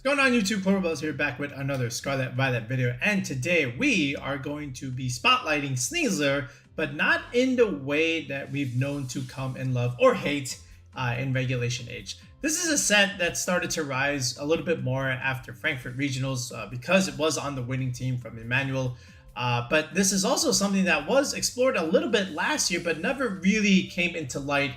Going on YouTube, Plurals here, back with another Scarlet Violet video, and today we are going to be spotlighting Sneasler, but not in the way that we've known to come and love or hate in Regulation H. This is a set that started to rise a little bit more after Frankfurt Regionals because it was on the winning team from Emmanuel. But this is also something that was explored a little bit last year, but never really came into light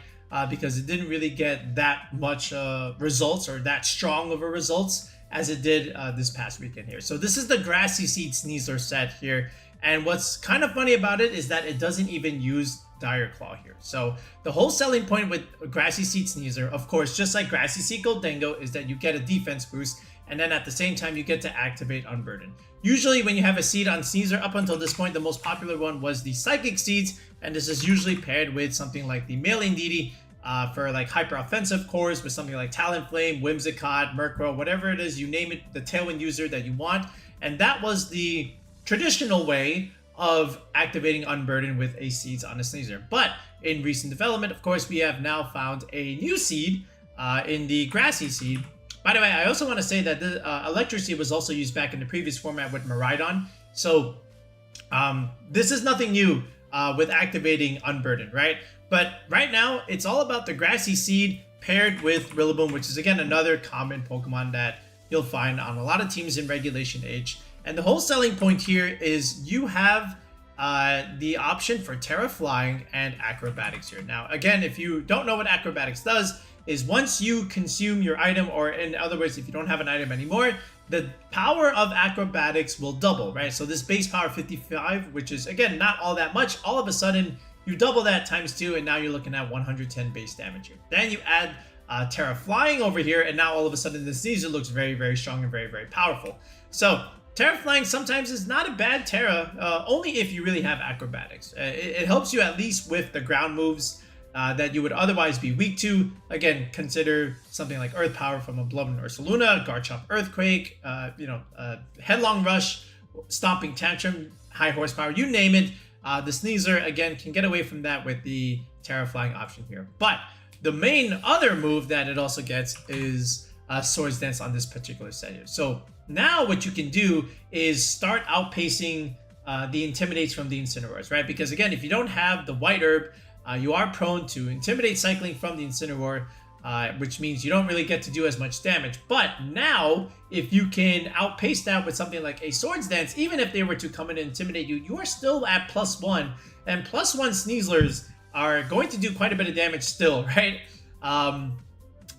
because it didn't really get that much results or that strong of a results as it did this past weekend here. So this is the Grassy Seed Sneasler set here. And what's kind of funny about it is that it doesn't even use Dire Claw here. So the whole selling point with Grassy Seed Sneasler, of course, just like Grassy Seed Goldengo, is that you get a defense boost, and then at the same time you get to activate Unburden. Usually when you have a seed on Sneasler, up until this point, the most popular one was the Psychic Seeds, and this is usually paired with something like the Mailing Deity for like hyper offensive cores, with something like Talonflame, Whimsicott, Murkrow, whatever it is, you name it, the Tailwind user that you want. And that was the traditional way of activating Unburden with a seeds on a Sneasler. But in recent development, of course, we have now found a new seed in the Grassy Seed. By the way, I also want to say that the Electric Seed was also used back in the previous format with Miraidon. So this is nothing new with activating Unburden, right? But right now, it's all about the Grassy Seed paired with Rillaboom, which is, again, another common Pokemon that you'll find on a lot of teams in Regulation H. And the whole selling point here is you have the option for Terra Flying and Acrobatics here. Now, again, if you don't know what Acrobatics does, is once you consume your item, or in other words, if you don't have an item anymore, the power of Acrobatics will double, right? So this base power 55, which is, again, not all that much, all of a sudden, you double that times 2, and now you're looking at 110 base damage here. Then you add Terra Flying over here, and now all of a sudden this Sneasler looks very, very strong and very, very powerful. So Terra Flying sometimes is not a bad Terra, only if you really have Acrobatics. It helps you at least with the ground moves that you would otherwise be weak to. Again, consider something like Earth Power from a Bloodborne Ursaluna, Garchomp Earthquake, Headlong Rush, Stomping Tantrum, High Horsepower, you name it. The Sneasler, again, can get away from that with the Terra Flying option here. But the main other move that it also gets is Swords Dance on this particular set here. So now what you can do is start outpacing the Intimidates from the Incineroars, right? Because again, if you don't have the White Herb, you are prone to Intimidate cycling from the Incineroar, which means you don't really get to do as much damage. But now, if you can outpace that with something like a Swords Dance, even if they were to come in and intimidate you, you are still at +1. And +1 Sneaslers are going to do quite a bit of damage still, right? And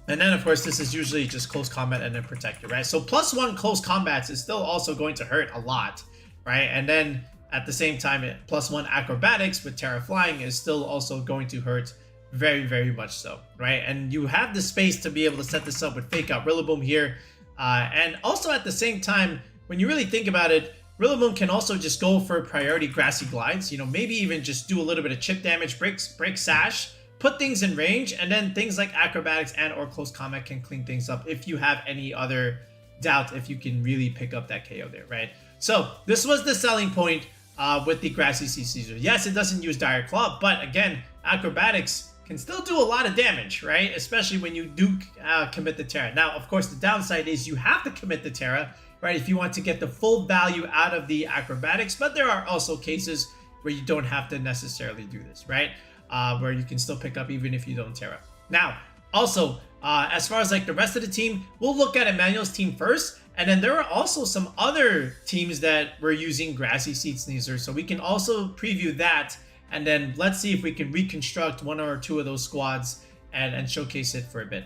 then, of course, this is usually just close combat and then protector, right? So +1 close combats is still also going to hurt a lot, right? And then at the same time, +1 Acrobatics with Terra Flying is still also going to hurt very, very much so, right? And you have the space to be able to set this up with Fake Out Rillaboom here. And also at the same time, when you really think about it, Rillaboom can also just go for priority Grassy Glides, maybe even just do a little bit of chip damage, break Sash, put things in range, and then things like Acrobatics and or Close Combat can clean things up if you have any other doubt if you can really pick up that KO there, right? So this was the selling point with the Grassy Seed Sneasler. Yes, it doesn't use Dire Claw, but again, Acrobatics can still do a lot of damage, right? Especially when you do commit the Terra. Now, of course, the downside is you have to commit the Terra, right? If you want to get the full value out of the Acrobatics, but there are also cases where you don't have to necessarily do this, right? Where you can still pick up even if you don't Terra. Now, also, as far as like the rest of the team, we'll look at Emmanuel's team first, and then there are also some other teams that were using Grassy Seed Sneasler, so we can also preview that. And then let's see if we can reconstruct one or two of those squads and showcase it for a bit.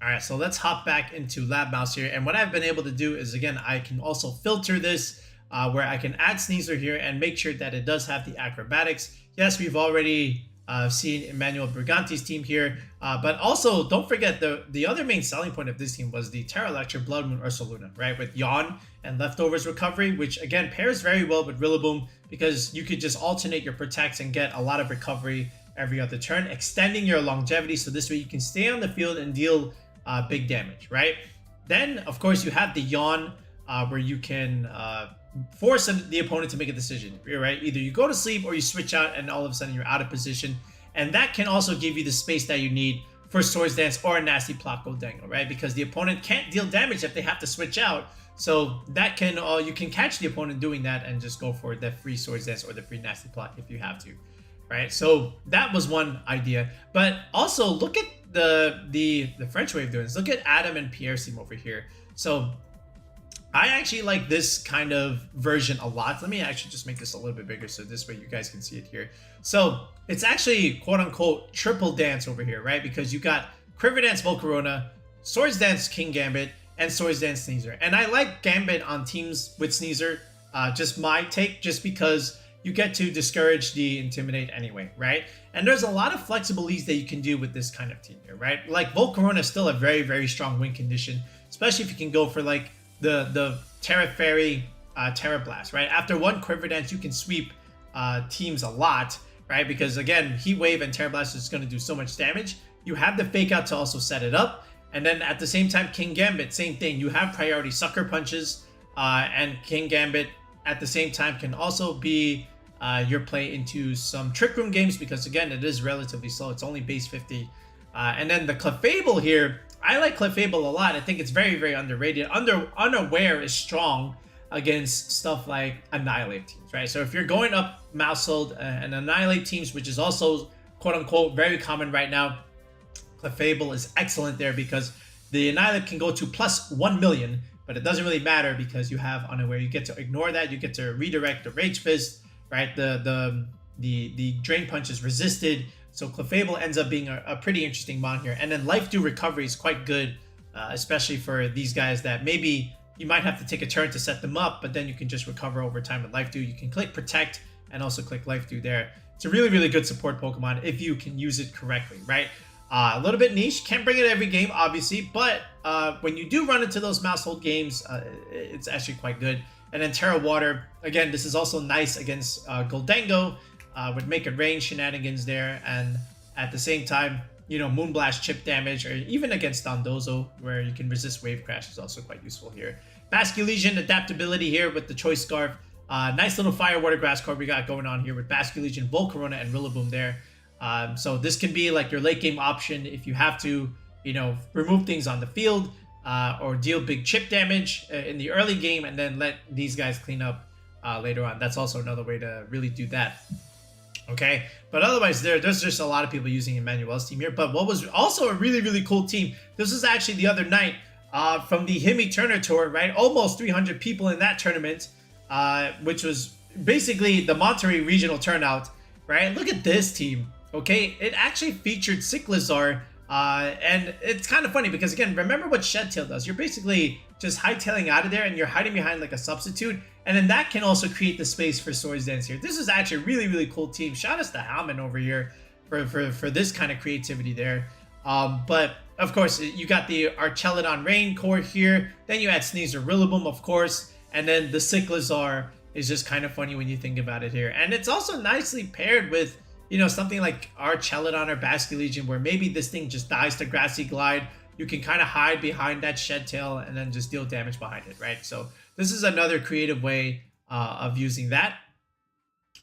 All right, so let's hop back into Lab Mouse here. And what I've been able to do is, again, I can also filter this where I can add Sneasler here and make sure that it does have the Acrobatics. Yes, we've already seen Emmanuel Briganti's team here, but also don't forget the other main selling point of this team was the Terra Electric Bloodborne Ursaluna, right? With Yawn and Leftovers Recovery, which again pairs very well with Rillaboom because you could just alternate your protects and get a lot of recovery every other turn, extending your longevity so this way you can stay on the field and deal big damage, right? Then, of course, you have the Yawn where you can force the opponent to make a decision, right? Either you go to sleep or you switch out and all of a sudden you're out of position. And that can also give you the space that you need for Swords Dance or a nasty plot Goldengo, right? Because the opponent can't deal damage if they have to switch out. So that can you can catch the opponent doing that and just go for the free Swords Dance or the free nasty plot if you have to, right? So that was one idea. But also look at the French way of doing this. Look at Adam and Pierre's team over here. So I actually like this kind of version a lot. Let me actually just make this a little bit bigger so this way you guys can see it here. So it's actually quote unquote triple dance over here, right? Because you got Quiver Dance Volcarona, Swords Dance King Gambit, and Swords Dance Sneasler. And I like Gambit on teams with Sneasler, just my take, just because you get to discourage the Intimidate anyway, right? And there's a lot of flexibilities that you can do with this kind of team here, right? Like Volcarona is still a very, very strong win condition, especially if you can go for like the Terra Fairy, Terra Blast, right? After one Quiver Dance, you can sweep teams a lot, right? Because again, Heat Wave and Terra Blast is going to do so much damage. You have the Fake Out to also set it up. And then at the same time, King Gambit, same thing. You have priority Sucker Punches, and King Gambit at the same time can also be your play into some Trick Room games because again, it is relatively slow. It's only base 50. And then the Clefable here, I like Clefable a lot. I think it's very, very underrated. Unaware is strong against stuff like Annihilate teams, right? So if you're going up Mousehold and Annihilate teams, which is also quote unquote very common right now, Clefable is excellent there because the Annihilate can go to plus 1 million, but it doesn't really matter because you have Unaware. You get to ignore that. You get to redirect the Rage Fist, right? The Drain Punch is resisted. So Clefable ends up being a pretty interesting mon here. And then Life Dew Recovery is quite good, especially for these guys that maybe you might have to take a turn to set them up, but then you can just recover over time with Life Dew. You can click Protect and also click Life Dew there. It's a really, really good support Pokemon if you can use it correctly, right? A little bit niche, can't bring it every game, obviously, but when you do run into those Mousehold games, it's actually quite good. And then Terra Water, again, this is also nice against Goldengo, with Make It Rain shenanigans there, and at the same time, you know, Moonblast chip damage, or even against Dondozo, where you can resist Wave Crash is also quite useful here. Basculegion adaptability here with the Choice Scarf. Nice little Fire Water Grass core we got going on here with Basculegion, Volcarona, and Rillaboom there. So this can be like your late game option if you have to, you know, remove things on the field or deal big chip damage in the early game and then let these guys clean up later on. That's also another way to really do that. Okay, but otherwise there's just a lot of people using Emmanuel's team here. But what was also a really, really cool team, this is actually the other night from the Himi Turner Tour, right? Almost 300 people in that tournament, which was basically the Monterey regional turnout, right? Look at this team. Okay, it actually featured Cyclizar, and it's kind of funny because, again, remember what Shed Tail does. You're basically just hightailing out of there and you're hiding behind like a substitute, and then that can also create the space for Swords Dance here. This is actually a really, really cool team. Shout out to Halman over here for this kind of creativity there. But, of course, you got the Archelodon Rain core here, then you add Sneasler Rillaboom, of course, and then the Cyclizar is just kind of funny when you think about it here. And it's also nicely paired with, you know, something like Archelodon or Basculegion, where maybe this thing just dies to Grassy Glide. You can kind of hide behind that Shed Tail and then just deal damage behind it, right? So this is another creative way of using that.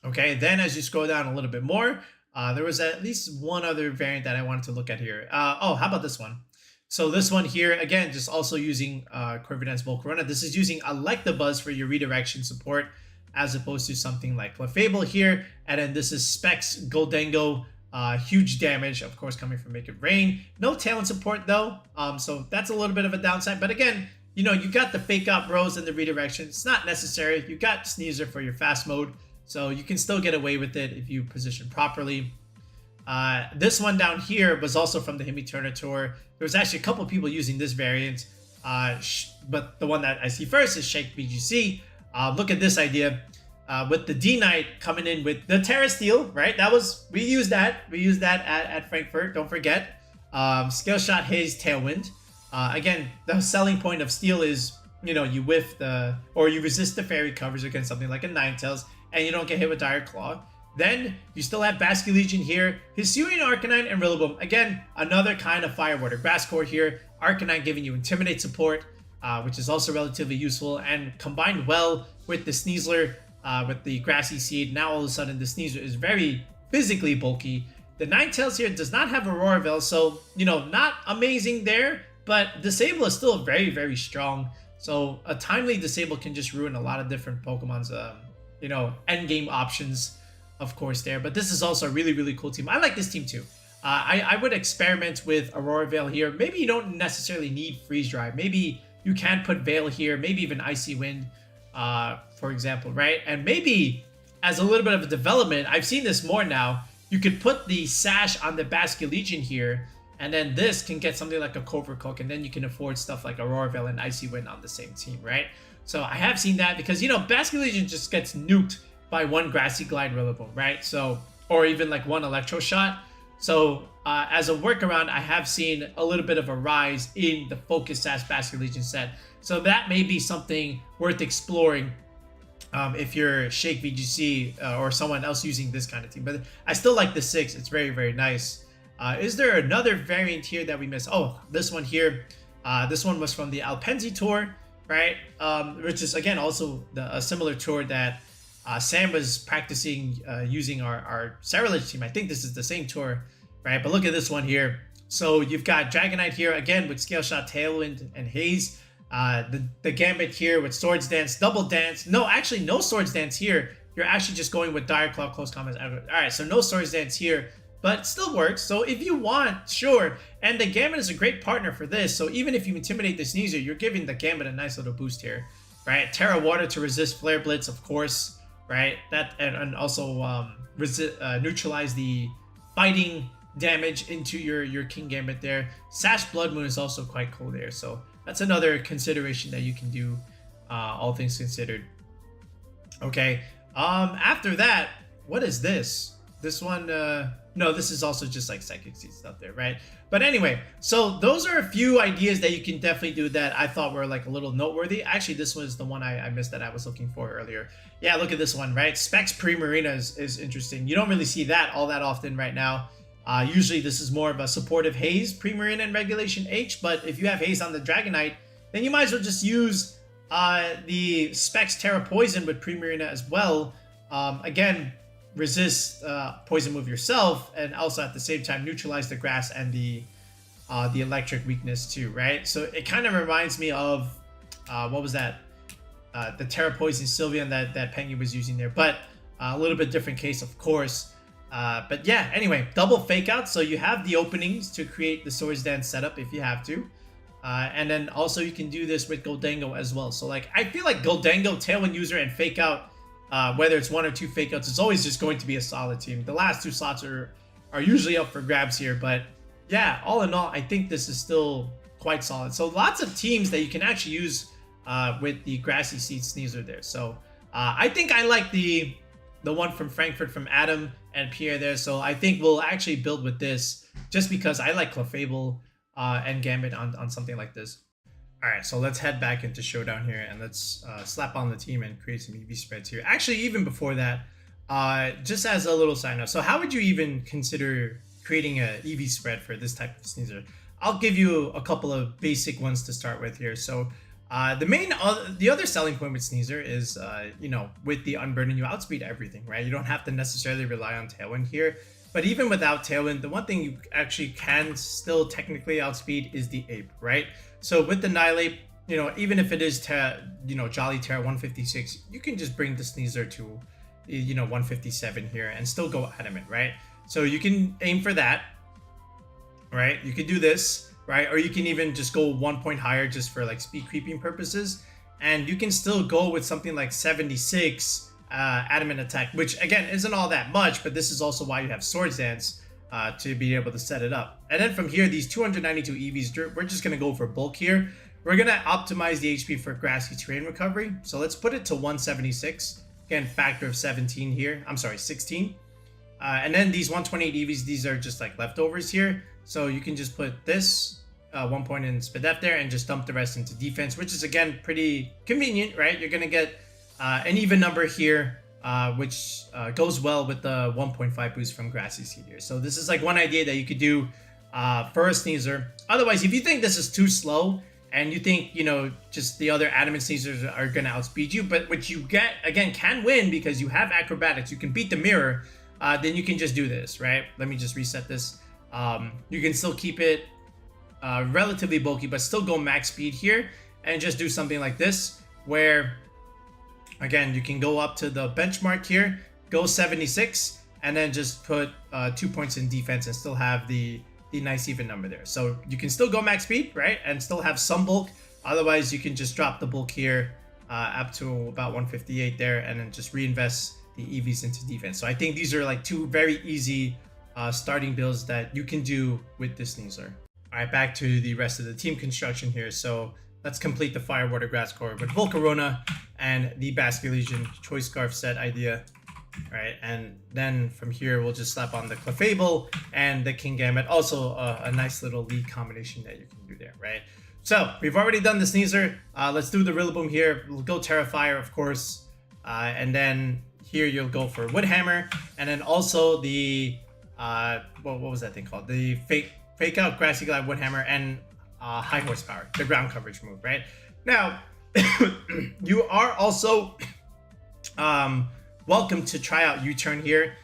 Okay, then as you scroll down a little bit more, there was at least one other variant that I wanted to look at here. Oh, how about this one? So this one here, again, just also using Quiver Dance Volcarona. This is using Electabuzz for your redirection support, as opposed to something like Clefable here. And then this is Specs Goldengo, huge damage, of course, coming from Make It Rain. No talent support though, so that's a little bit of a downside. But again, you know, you got the Fake Out Bros and the redirection. It's not necessary. You got Sneasler for your fast mode, so you can still get away with it if you position properly. This one down here was also from the Himi Turner Tour. There was actually a couple of people using this variant, but the one that I see first is Shake VGC. Look at this idea with the D-Knight coming in with the Terra Steel, right? We used that at Frankfurt, don't forget. Scale Shot Haze Tailwind. Again, the selling point of Steel is, you know, you whiff or you resist the fairy covers against something like a Ninetales, and you don't get hit with Dire Claw. Then you still have Basculegion here, Hisuian Arcanine, and Rillaboom. Again, another kind of Fire Water Grass core here. Arcanine giving you Intimidate support, which is also relatively useful, and combined well with the Sneasler, with the Grassy Seed. Now all of a sudden the Sneasler is very physically bulky, The Ninetales here does not have Aurora Veil, so, you know, not amazing there, but Disable is still very, very strong. So a timely Disable can just ruin a lot of different Pokemon's, you know, endgame options, of course, there. But this is also a really, really cool team. I like this team too. I would experiment with Aurora Veil here. Maybe you don't necessarily need Freeze Dry. Maybe you can put Veil here, maybe even Icy Wind, for example, right? And maybe as a little bit of a development, I've seen this more now, you could put the Sash on the Basculegion here, and then this can get something like a Covercook, and then you can afford stuff like Aurora Veil and Icy Wind on the same team, right? So I have seen that because, you know, Basculegion just gets nuked by one Grassy Glide Rillaboom, right? So, or even like one Electro Shot. So as a workaround, I have seen a little bit of a rise in the Focus Sash Basculegion set. So that may be something worth exploring if you're Shake VGC or someone else using this kind of team. But I still like the 6. It's very, very nice. Is there another variant here that we missed? Oh, this one here. This one was from the Alpenzi tour, right? Which is, again, also a similar tour that Sam was practicing using our Ceruledge team. I think this is the same tour, right? But look at this one here. So you've got Dragonite here, again, with Scale Shot, Tailwind, and Haze. The Gambit here with Swords Dance, Double Dance. No, actually, no Swords Dance here. You're actually just going with Dire Claw, Close Combat. All right, so no Swords Dance here, but still works. So if you want, sure. And the Gambit is a great partner for this. So even if you Intimidate the Sneasler, you're giving the Gambit a nice little boost here, right? Terra Water to resist Flare Blitz, of course, right? That and also neutralize the fighting damage into your King Gambit there. Sash Blood Moon is also quite cool there. So that's another consideration that you can do, all things considered. Okay. After that, what is this? This one, no, this is also just like Psychic Seed stuff there, right? But anyway, so those are a few ideas that you can definitely do that I thought were like a little noteworthy. Actually, this was the one I missed that I was looking for earlier. Yeah, look at this one, right? Specs Primarina is interesting. You don't really see that all that often right now. Usually this is more of a supportive Haze, Primarina, and Regulation H, but if you have Haze on the Dragonite, then you might as well just use the Specs Terra Poison with Primarina as well. Again, resist Poison Move yourself, and also at the same time neutralize the Grass and the Electric weakness too, right? So it kind of reminds me of, what was that? The Terra Poison Sylveon that Pengy was using there, but a little bit different case, of course. But yeah, anyway, double Fake Out, so you have the openings to create the Swords Dance setup if you have to. And then also you can do this with Goldango as well. So like, I feel like Goldango, Tailwind user, and Fake Out, whether it's 1 or 2 Fake Outs, it's always just going to be a solid team. The last 2 slots are usually up for grabs here, but yeah, all in all, I think this is still quite solid. So lots of teams that you can actually use with the Grassy Seed Sneasler there. So I think I like the one from Frankfurt from Adam and Pierre there. So I think we'll actually build with this just because I like Clefable and Gambit on something like this. All right, so let's head back into Showdown here and let's slap on the team and create some EV spreads here. Actually, even before that, just as a little sign up. So how would you even consider creating an EV spread for this type of Sneasler? I'll give you a couple of basic ones to start with here. So the other selling point with Sneasler is, you know, with the Unburden, you outspeed everything, right? You don't have to necessarily rely on Tailwind here. But even without Tailwind, the one thing you actually can still technically outspeed is the Ape, right? So with the Annihilape, you know, even if it is, Jolly Terra 156, you can just bring the Sneasler to, 157 here and still go Adamant, right? So you can aim for that, right? You can do this, right? Or you can even just go 1 point higher just for like speed creeping purposes. And you can still go with something like 76 Adamant attack, which again isn't all that much, but this is also why you have Swords Dance to be able to set it up. And then from here, these 292 EVs, we're just going to go for bulk here. We're going to optimize the HP for Grassy Terrain Recovery. So let's put it to 176. Again, factor of 17 here. I'm sorry, 16. And then these 128 EVs, these are just like leftovers here. So you can just put this 1 point in Spadef there and just dump the rest into defense, which is again pretty convenient, right? You're going to get an even number here, which goes well with the 1.5 boost from Grassy Seed here. So this is like one idea that you could do for a Sneasler. Otherwise, if you think this is too slow and you think, just the other Adamant Sneaslers are going to outspeed you, but what you get, again, can win because you have Acrobatics. You can beat the mirror. then you can just do this, right? Let me just reset this. You can still keep it relatively bulky, but still go max speed here and just do something like this, where again, you can go up to the benchmark here, go 76, and then just put 2 points in defense and still have the nice even number there. So you can still go max speed, right? And still have some bulk. Otherwise, you can just drop the bulk here up to about 158 there, and then just reinvest the EVs into defense. So I think these are like two very easy starting builds that you can do with this Sneasler. All right, back to the rest of the team construction here. So let's complete the Fire, Water, Grass core with Volcarona and the Basculegion Choice Scarf set idea. All right, and then from here, we'll just slap on the Clefable and the Kingambit. Also, a nice little lead combination that you can do there, right? So we've already done the Sneasler. Let's do the Rillaboom here. We'll go Terrifier, of course. And then here you'll go for Woodhammer. And then also the, what was that thing called? The Fake Out, Grassy Glide, Woodhammer, and High Horsepower, the ground coverage move, right? Now, you are also welcome to try out U-Turn here,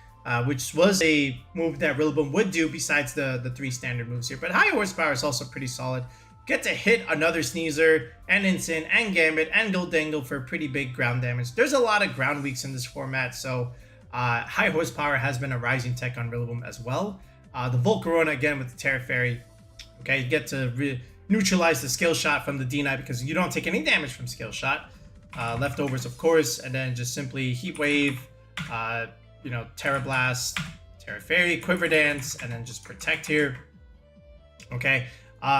which was a move that Rillaboom would do besides the 3 standard moves here. But High Horsepower is also pretty solid. Get to hit another Sneasler, and Incin, and Gambit, and Goldangle for pretty big ground damage. There's a lot of ground weaks in this format, so High Horsepower has been a rising tech on Rillaboom as well. The Volcarona, again, with the Terra Fairy. Okay, you get to neutralize the Skill Shot from the D9 because you don't take any damage from Skill Shot. Leftovers, of course, and then just simply Heat Wave, Terra Blast, Terra Fairy, Quiver Dance, and then just Protect here. Okay,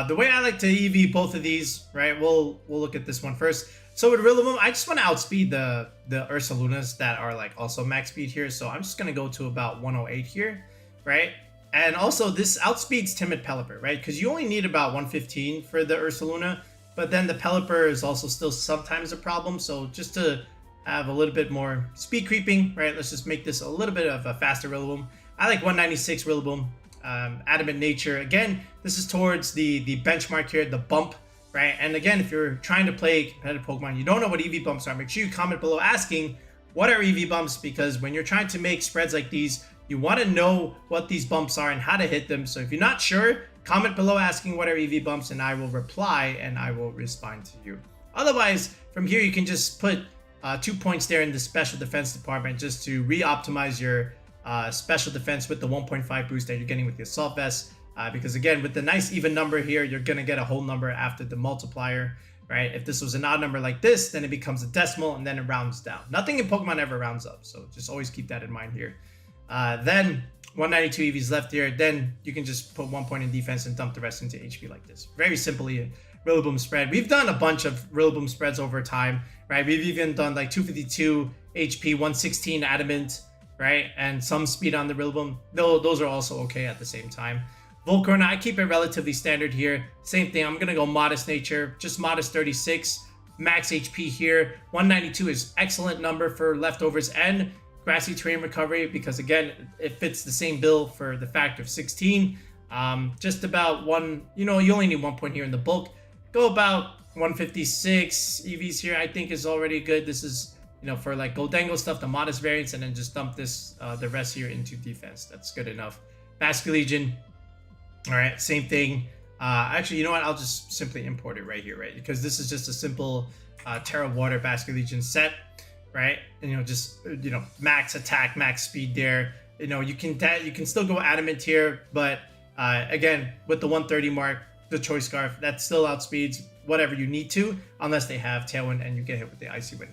the way I like to EV both of these, right? We'll look at this one first. So with Rillaboom, I just want to outspeed the Ursalunas that are like also max speed here. So I'm just gonna go to about 108 here, right? And also this outspeeds Timid Pelipper, right? Because you only need about 115 for the Ursaluna. But then the Pelipper is also still sometimes a problem. So just to have a little bit more speed creeping, right? Let's just make this a little bit of a faster Rillaboom. I like 196 Rillaboom. Adamant Nature. Again, this is towards the benchmark here, the bump, right? And again, if you're trying to play competitive Pokemon, you don't know what EV bumps are, make sure you comment below asking what are EV bumps, because when you're trying to make spreads like these, you want to know what these bumps are and how to hit them. So if you're not sure, comment below asking what are EV bumps, and I will reply and I will respond to you. Otherwise, from here, you can just put 2 points there in the special defense department just to re-optimize your special defense with the 1.5 boost that you're getting with the Assault Vest. Because again, with the nice even number here, you're going to get a whole number after the multiplier, right? If this was an odd number like this, then it becomes a decimal and then it rounds down. Nothing in Pokemon ever rounds up, so just always keep that in mind here. Then 192 EVs left here. Then you can just put 1 point in defense and dump the rest into HP like this. Very simply Rillaboom spread. We've done a bunch of Rillaboom spreads over time, right? We've even done like 252 HP, 116 Adamant, right? And some speed on the Rillaboom. Those are also okay at the same time. Volcarona, I keep it relatively standard here. Same thing, I'm gonna go Modest Nature, just Modest 36, max HP here. 192 is excellent number for leftovers and Grassy Terrain Recovery, because again, it fits the same bill for the factor of 16. Just about one, you only need 1 point here in the bulk. Go about 156 EVs here, I think is already good. This is, for like Goldangle stuff, the modest variants, and then just dump this, the rest here into defense. That's good enough. Basculegion, all right, same thing. Actually, you know what? I'll just simply import it right here, right? Because this is just a simple Terra Water Basculegion set, right? And just max attack, max speed there. You can still go Adamant here, but again, with the 130 mark, the Choice Scarf, that still outspeeds whatever you need to, unless they have Tailwind and you get hit with the Icy Wind.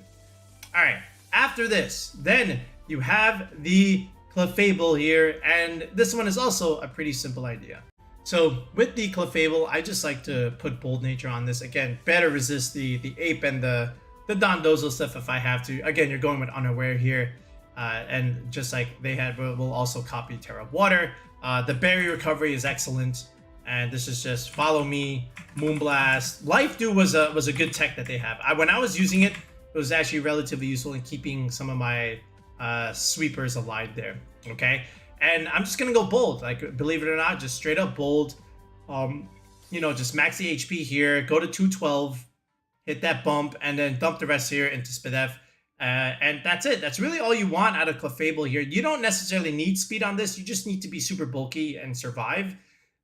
All right, after this, then you have the Clefable here, and this one is also a pretty simple idea. So with the Clefable, I just like to put Bold Nature on this. Again, better resist the Ape and the Dondozo stuff if I have to. Again, you're going with Unaware here. And just like they had, we'll also copy Terra Water. The Berry Recovery is excellent. And this is just Follow Me, Moonblast. Life Dew was a good tech that they have. When I was using it, it was actually relatively useful in keeping some of my sweepers alive there. Okay. And I'm just going to go bold. Like, believe it or not, just straight up bold. Just max the HP here. Go to 212. Hit that bump. And then dump the rest here into Spadef. And that's it. That's really all you want out of Clefable here. You don't necessarily need speed on this. You just need to be super bulky and survive.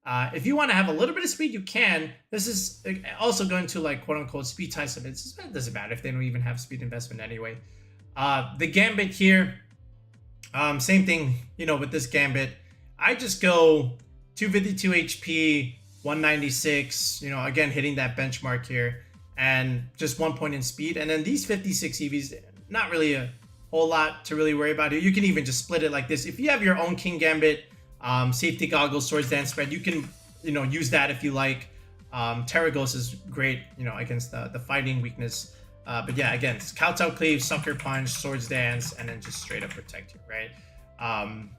If you want to have a little bit of speed, you can. This is also going to like quote unquote speed tie submits. It doesn't matter if they don't even have speed investment anyway. The Gambit here, same thing, you know, with this Gambit. I just go 252 HP, 196, you know, again, hitting that benchmark here, and just 1 point in speed. And then these 56 EVs, not really a whole lot to really worry about here. You can even just split it like this. If you have your own King Gambit, safety goggles, Swords Dance spread, you can, you know, use that if you like. Terragos is great, you know, against the fighting weakness. But yeah, again, Kowtow Cleave, Sucker Punch, Swords Dance, and then just straight up protect you, right?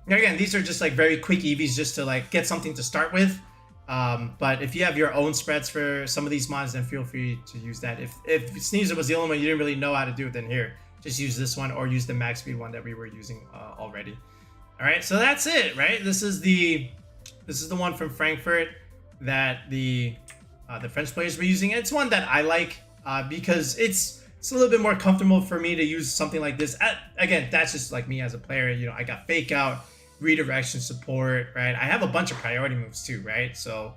Again, these are just like very quick EVs just to like get something to start with. But if you have your own spreads for some of these mods, then feel free to use that. If Sneasler was the only one you didn't really know how to do it, then here, just use this one or use the max speed one that we were using already. All right, so that's it, right? This is the one from Frankfurt that the French players were using. It's one that I like because it's a little bit more comfortable for me to use something like this. Again, that's just like me as a player. You know, I got fake out, redirection support, right? I have a bunch of priority moves too, right? So,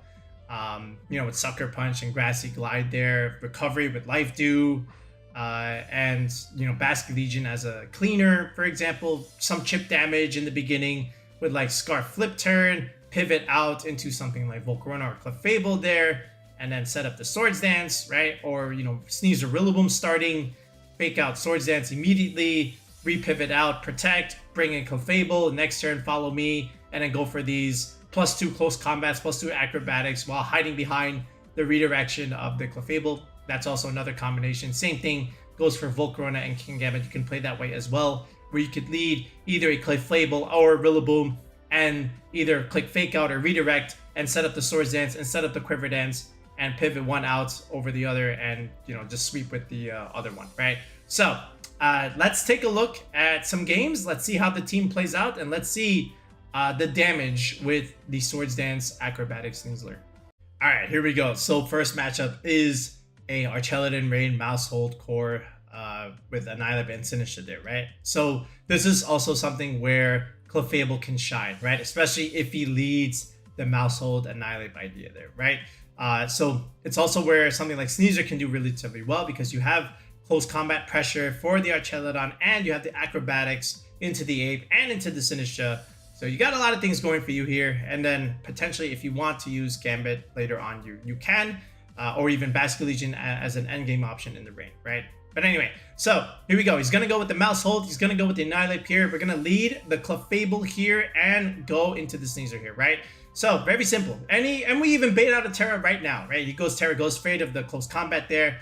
you know, with Sucker Punch and Grassy Glide there, recovery with Life Dew, and, you know, Basket Legion as a cleaner, for example, some chip damage in the beginning with like Scarf Flip Turn, pivot out into something like Volcarona or Clefable there, and then set up the Swords Dance, right? Or, you know, Sneasler Rillaboom starting, fake out Swords Dance immediately, repivot out, protect, bring in Clefable, next turn follow me, and then go for these +2 close combats, +2 acrobatics while hiding behind the redirection of the Clefable. That's also another combination. Same thing goes for Volcarona and King Gambit. You can play that way as well, where you could lead either a Clefable or a Rillaboom and either click fake out or redirect and set up the Swords Dance and set up the Quiver Dance and pivot one out over the other and, you know, just sweep with the other one, right? So let's take a look at some games. Let's see how the team plays out, and let's see the damage with the Swords Dance Acrobatics Sneasler. All right, here we go. So first matchup is a Archelidon Rain Mousehold Core with Annihilape and Iniciative there, right? So this is also something where Clefable can shine, right? Especially if he leads the Mousehold Annihilape idea there, right? So it's also where something like Sneasler can do relatively well because you have close combat pressure for the Archelidon and you have the acrobatics into the Ape and into the Sinistra. So you got a lot of things going for you here. And then potentially if you want to use Gambit later on, you can, or even Basket Legion as an endgame option in the rain, right? But anyway, so here we go. He's going to go with the Mousehold. He's going to go with the Annihilape here. We're going to lead the Clefable here and go into the Sneasler here, right? So very simple. And we even bait out a Terra right now, right? He goes Terra, goes afraid of the close combat there,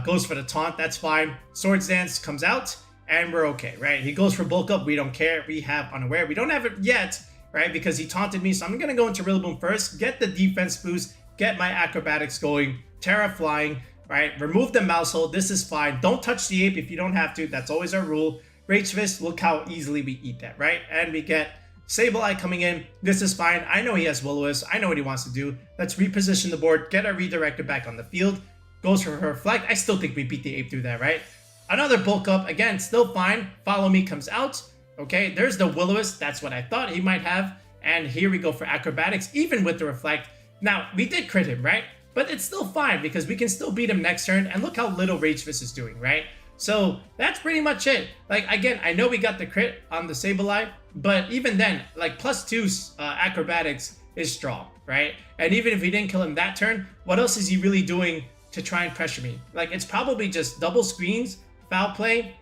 goes for the taunt. That's fine. Swords Dance comes out and we're okay, right? He goes for bulk up. We don't care. We have Unaware. We don't have it yet, right? Because he taunted me. So I'm going to go into Rillaboom first, get the defense boost, get my acrobatics going, Terra flying, right? Remove the Mousehold. This is fine. Don't touch the Ape if you don't have to. That's always our rule. Rage Fist, look how easily we eat that, right? And we get Sableye coming in. This is fine. I know he has Will-O-Wisp. I know what he wants to do. Let's reposition the board, get our redirector back on the field. Goes for her Reflect. I still think we beat the Ape through that, right? Another bulk up. Again, still fine. Follow Me comes out. Okay, there's the Will-O-Wisp. That's what I thought he might have. And here we go for acrobatics, even with the Reflect. Now, we did crit him, right? But it's still fine because we can still beat him next turn. And look how little Rage Fist is doing, right? So that's pretty much it. Like, again, I know we got the crit on the Sableye, but even then, like, +2 acrobatics is strong, right? And even if we didn't kill him that turn, what else is he really doing to try and pressure me? Like, it's probably just double screens, foul play,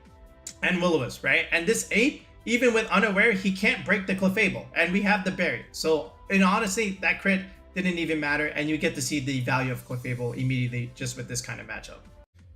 and Will-O-Wisp, right? And this Ape, even with Unaware, he can't break the Clefable, and we have the Berry. So, and honestly, that crit didn't even matter, and you get to see the value of Clefable immediately just with this kind of matchup.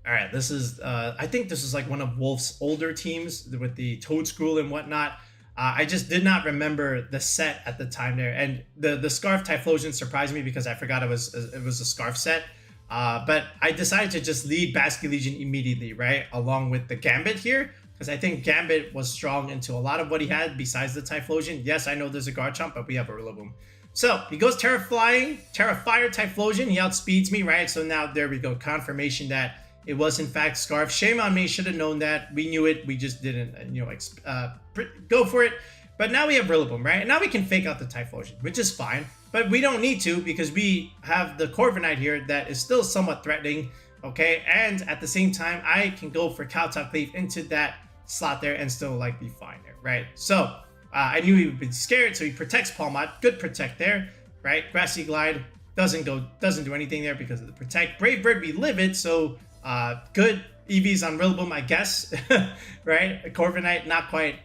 All right, this is, I think this is like one of Wolf's older teams with the Toadstool and whatnot. I just did not remember the set at the time there. And the Scarf Typhlosion surprised me because I forgot it was a Scarf set. But I decided to just lead Basket Legion immediately, right? Along with the Gambit here. Because I think Gambit was strong into a lot of what he had besides the Typhlosion. Yes, I know there's a Garchomp, but we have a Rillaboom. So he goes Terra Flying, Terra Fire Typhlosion. He outspeeds me, right? So now there we go. Confirmation that It was in fact Scarf. Shame on me, should have known that. We knew it, we just didn't, go for it. But now we have Rillaboom, right? And now we can fake out the Typhlosion, which is fine. But we don't need to because we have the Corviknight here that is still somewhat threatening, okay? And at the same time, I can go for Kowtow Cleave into that slot there and still be fine there, right? So I knew he would be scared, so he protects Pawmot. Good protect there, right? Grassy Glide doesn't do anything there because of the protect. Brave Bird, we live it, so good EVs on Rillaboom, I guess, right? Corviknight, not quite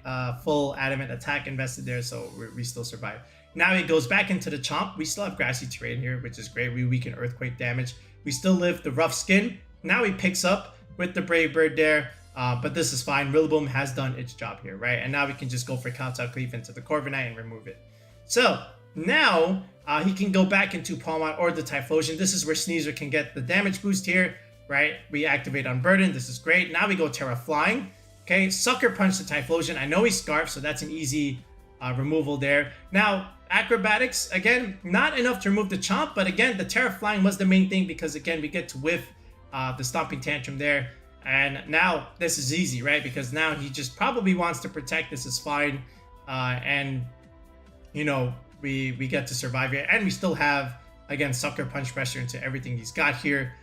full adamant attack invested there, so we still survive. Now it goes back into the Chomp. We still have Grassy Terrain here, which is great. We weaken Earthquake damage. We still live the Rough Skin. Now he picks up with the Brave Bird there, but this is fine. Rillaboom has done its job here, right? And now we can just go for Kowtow Cleave into the Corviknight and remove it. So now he can go back into Pawmot or the Typhlosion. This is where Sneasler can get the damage boost here, right? We activate Unburden. This is great. Now we go Terra Flying. Okay, Sucker Punch the Typhlosion. I know he's Scarf, so that's an easy removal there. Now, Acrobatics, again, not enough to remove the Chomp, but again, the Terra Flying was the main thing because, again, we get to whiff the Stomping Tantrum there. And now this is easy, right? Because now he just probably wants to protect. This is fine. And, we get to survive here. And we still have, again, Sucker Punch pressure into everything he's got here.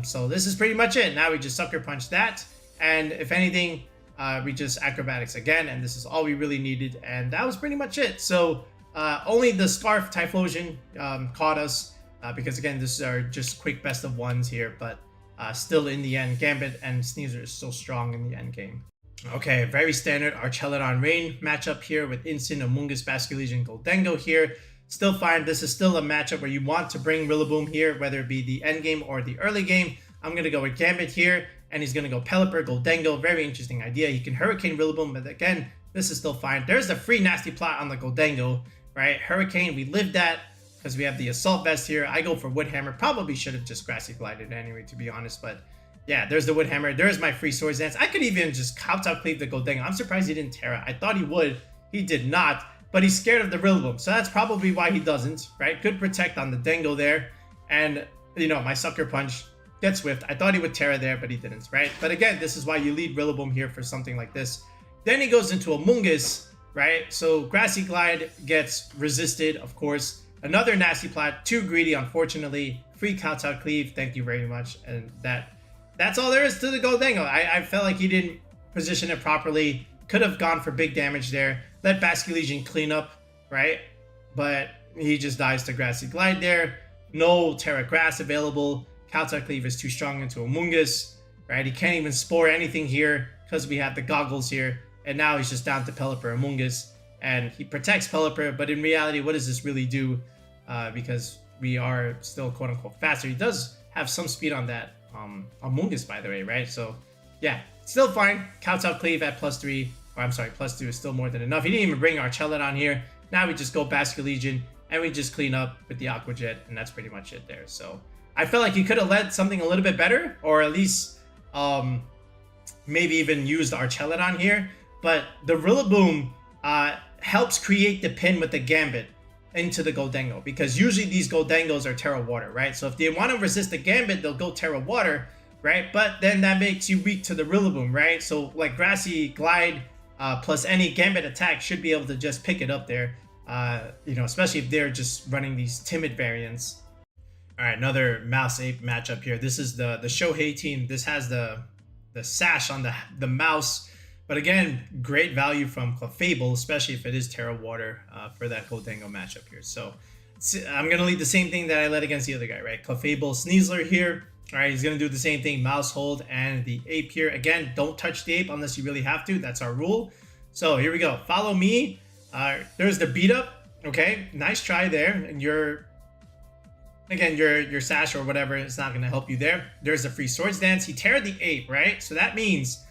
So this is pretty much it. Now we just Sucker Punch that. And if anything, we just Acrobatics again. And this is all we really needed. And that was pretty much it. So only the Scarf Typhlosion caught us. Because, again, this are just quick best of ones here. But still in the end, Gambit and Sneasler is still strong in the end game. Okay, very standard Archelodon Rain matchup here with Incin, Amoonguss, Basculegion, Goldengo here. Still fine. This is still a matchup where you want to bring Rillaboom here, whether it be the end game or the early game. I'm going to go with Gambit here, and he's going to go Pelipper, Goldengo. Very interesting idea. He can Hurricane Rillaboom, but again, this is still fine. There's the free nasty plot on the Goldengo, right? Hurricane, we lived that because we have the Assault Vest here. I go for Woodhammer. Probably should have just Grassy Glided anyway, to be honest, but yeah, there's the Woodhammer. There's my free Swords Dance. I could even just Kowtow Cleave the Goldengo. I'm surprised he didn't Terra. I thought he would. He did not, but he's scared of the Rillaboom, so that's probably why he doesn't, right? Good protect on the Dengo there, and, my Sucker Punch gets whiffed. I thought he would Terra there, but he didn't, right? But again, this is why you lead Rillaboom here for something like this. Then he goes into Amoonguss, right? So Grassy Glide gets resisted, of course. Another nasty plot, too greedy, unfortunately. Free Kowtow Cleave, thank you very much, and that's all there is to the Goldengo. I felt like he didn't position it properly. Could have gone for big damage there. Let Basculegion clean up, right? But he just dies to Grassy Glide there. No Terra Grass available. Kowtow Cleave is too strong into Amoonguss, right? He can't even Spore anything here because we have the Goggles here. And now he's just down to Pelipper, Amoonguss. And he protects Pelipper, but in reality, what does this really do? Because we are still quote-unquote faster. He does have some speed on that Amoonguss, by the way, right? So, yeah, still fine. Kowtow Cleave at +3, or I'm sorry, +2 is still more than enough. He didn't even bring Archelodon here. Now we just go Basculegion, and we just clean up with the Aqua Jet, and that's pretty much it there. So, I felt like he could have led something a little bit better, or at least maybe even used Archelodon here. But the Rillaboom helps create the pin with the Gambit into the Goldengo, because usually these Goldengos are Terra Water, right? So if they want to resist the Gambit, they'll go Terra Water, right? But then that makes you weak to the Rillaboom, right? So like Grassy Glide plus any Gambit attack should be able to just pick it up there, especially if they're just running these timid variants. All right, another Mouse Ape matchup here. This is the Shohei team. This has the sash on the mouse. But again, great value from Clefable, especially if it is Terra Water for that Goldengo matchup here. So I'm going to lead the same thing that I led against the other guy, right? Clefable, Sneasler here. All right, he's going to do the same thing. Mouse Hold and the Ape here. Again, don't touch the Ape unless you really have to. That's our rule. So here we go. Follow me. There's the beat up. Okay, nice try there. And your sash or whatever is not going to help you there. There's the free Swords Dance. He Terra'd the Ape, right? So that means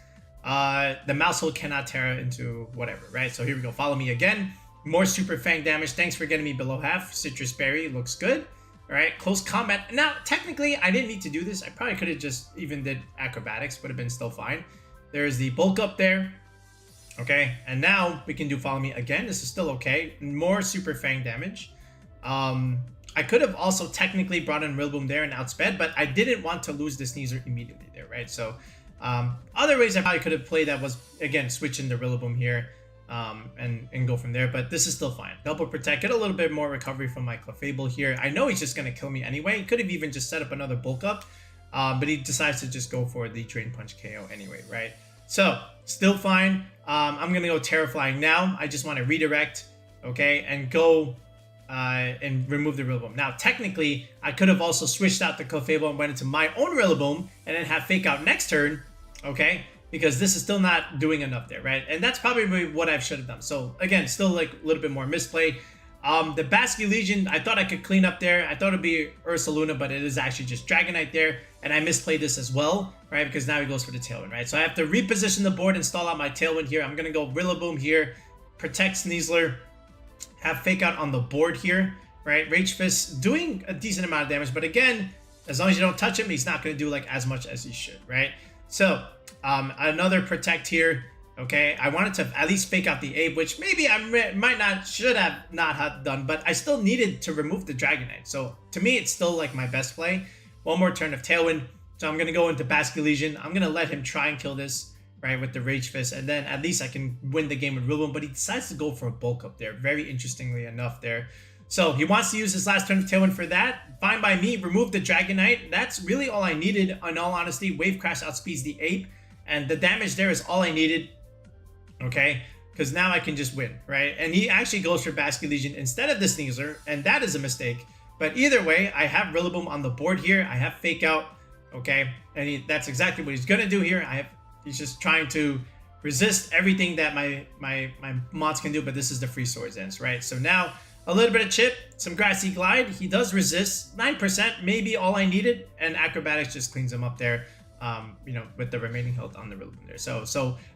the Mouse Hold cannot Terra into whatever, right? So here we go. Follow me again. More Super Fang damage. Thanks for getting me below half. Citrus Berry looks good. All right, close combat. Now, technically, I didn't need to do this. I probably could have just even did Acrobatics. Would have been still fine. There's the Bulk Up there. Okay, and now we can do Follow Me again. This is still okay. More Super Fang damage. I could have also technically brought in Rillaboom there and outsped, but I didn't want to lose the Sneasler immediately there, right? So other ways I probably could have played that was, again, switching the Rillaboom here and go from there, but this is still fine. Double protect, get a little bit more recovery from my Clefable here. I know he's just going to kill me anyway. He could have even just set up another bulk up, but he decides to just go for the Drain Punch KO anyway, right? So still fine. I'm going to go Terra Flying now. I just want to redirect, okay, and go and remove the Rillaboom. Now, technically, I could have also switched out the Clefable and went into my own Rillaboom and then have Fake Out next turn, okay? Because this is still not doing enough there, right? And that's probably what I should have done. So, again, still like a little bit more misplay. The Basky Legion, I thought I could clean up there. I thought it'd be Ursaluna, but it is actually just Dragonite there. And I misplayed this as well, right? Because now he goes for the Tailwind, right? So I have to reposition the board and stall out my Tailwind here. I'm going to go Rillaboom here, protect Sneasler, have Fake Out on the board here, right? Rage Fist doing a decent amount of damage, but again, as long as you don't touch him, he's not going to do like as much as he should, right? So another protect here, okay? I wanted to at least Fake Out the Ape, which maybe I should have not have done, but I still needed to remove the Dragonite. So to me, it's still like my best play. One more turn of Tailwind, so I'm going to go into Basky Legion. I'm going to let him try and kill this, right, with the Rage Fist, and then at least I can win the game with Rillaboom, but he decides to go for a bulk up there, very interestingly enough there. So he wants to use his last turn of Tailwind for that. Fine by me, remove the Dragonite. That's really all I needed, in all honesty. Wave Crash outspeeds the Ape, and the damage there is all I needed, okay? Because now I can just win, right? And he actually goes for Basky Legion instead of the Sneasler, and that is a mistake. But either way, I have Rillaboom on the board here. I have Fake Out, okay? And that's exactly what he's going to do here. He's just trying to resist everything that my mods can do, but this is the free Swords Dance, right? So now a little bit of chip, some Grassy Glide. He does resist 9%, maybe all I needed, and Acrobatics just cleans him up there, you know, with the remaining health on the Rillaboom there. So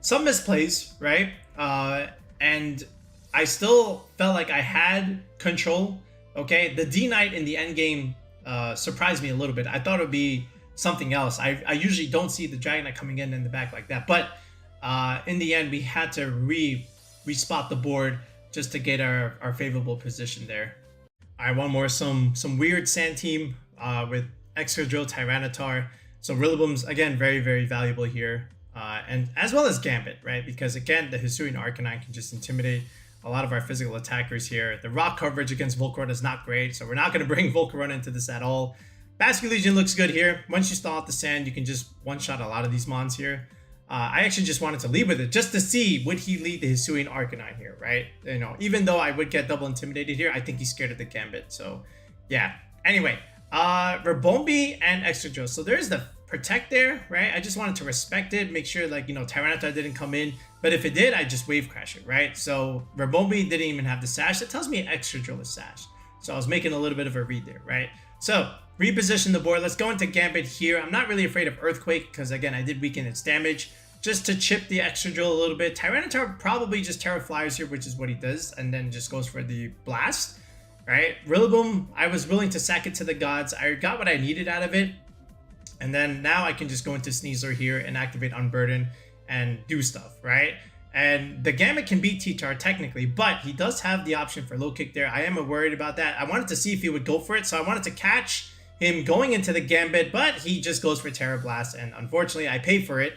some misplays, right? And I still felt like I had control. Okay, the D-Knight in the end game surprised me a little bit. I thought it would be something else. I usually don't see the Dragonite coming in the back like that, but in the end we had to respot the board just to get our favorable position there. All right, one more, some weird sand team with Excadrill, Tyranitar. So Rillaboom's again very, very valuable here, and as well as Gambit, right? Because again, the Hisuian Arcanine can just intimidate a lot of our physical attackers here. The rock coverage against Volcarona is not great, so we're not going to bring Volcarona into this at all. Basky Legion looks good here. Once you stall out the sand, you can just one-shot a lot of these mons here. I actually just wanted to lead with it just to see, would he lead the Hisuian Arcanine here, right? You know, even though I would get double intimidated here, I think he's scared of the Gambit. So, yeah. Anyway, Rabombi and Excadrill. So there's the protect there, right? I just wanted to respect it, make sure, like, you know, Tyranitar didn't come in. But if it did, I just wave crash it, right? So Rabombi didn't even have the sash. That tells me Excadrill is sash. So I was making a little bit of a read there, right? So reposition the board. Let's go into Gambit here. I'm not really afraid of Earthquake because, again, I did weaken its damage just to chip the Excadrill a little bit. Tyranitar probably just Terra Flyers here, which is what he does, and then just goes for the Blast, right? Rillaboom, I was willing to sack it to the gods. I got what I needed out of it. And then now I can just go into Sneasler here and activate Unburden and do stuff, right? And the Gambit can beat T-Tar technically, but he does have the option for low kick there. I am worried about that. I wanted to see if he would go for it, so I wanted to catch him going into the Gambit, but he just goes for Terra Blast, and unfortunately I pay for it,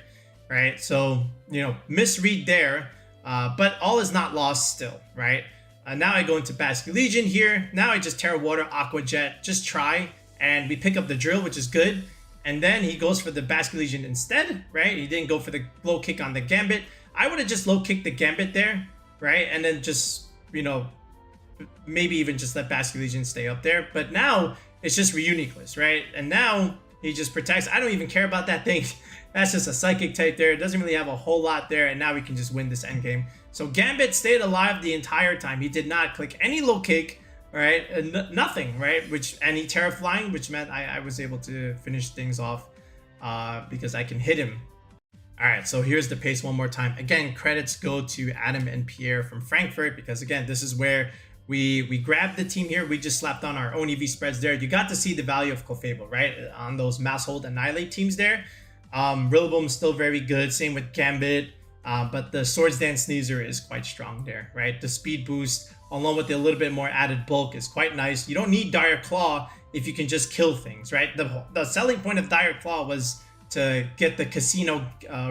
right? So, you know, misread there, but all is not lost still, right? Now I go into Basky Legion here. Now I just Terra Water, Aqua Jet, just try, and we pick up the drill, which is good. And then he goes for the Basky Legion instead, right? He didn't go for the low kick on the Gambit. I would have just low kicked the Gambit there, right? And then just, you know, maybe even just let Basky Legion stay up there. But now it's just Reuniqueless, right? And now he just protects. I don't even care about that thing. That's just a Psychic type there. It doesn't really have a whole lot there. And now we can just win this endgame. So Gambit stayed alive the entire time. He did not click any low kick. Right, nothing, right? And he Terra Flying, which meant I was able to finish things off because I can hit him. All right, so here's the pace one more time. Again, credits go to Adam and Pierre from Frankfurt because, again, this is where we grabbed the team here. We just slapped on our own EV spreads there. You got to see the value of Clefable, right? On those Mouse Hold Annihilate teams there. Rillaboom is still very good. Same with Gambit. But the Swords Dance Sneasler is quite strong there, right? The speed boost along with a little bit more added bulk, is quite nice. You don't need Dire Claw if you can just kill things, right? The selling point of Dire Claw was to get the casino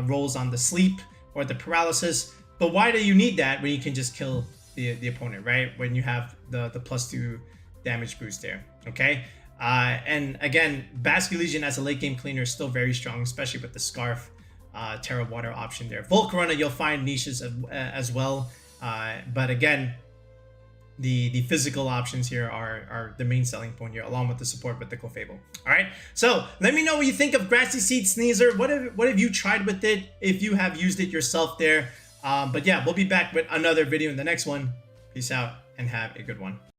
rolls on the sleep or the paralysis. But why do you need that when you can just kill the opponent, right? When you have the +2 damage boost there, okay? And again, Basque Legion as a late game cleaner is still very strong, especially with the Scarf Terra Water option there. Volcarona, you'll find niches as well. But again, the physical options here are the main selling point here, along with the support with the Clefable. All right, so let me know what you think of Grassy Seed Sneasler. What have you tried with it, if you have used it yourself there? But yeah, we'll be back with another video in the next one. Peace out and have a good one.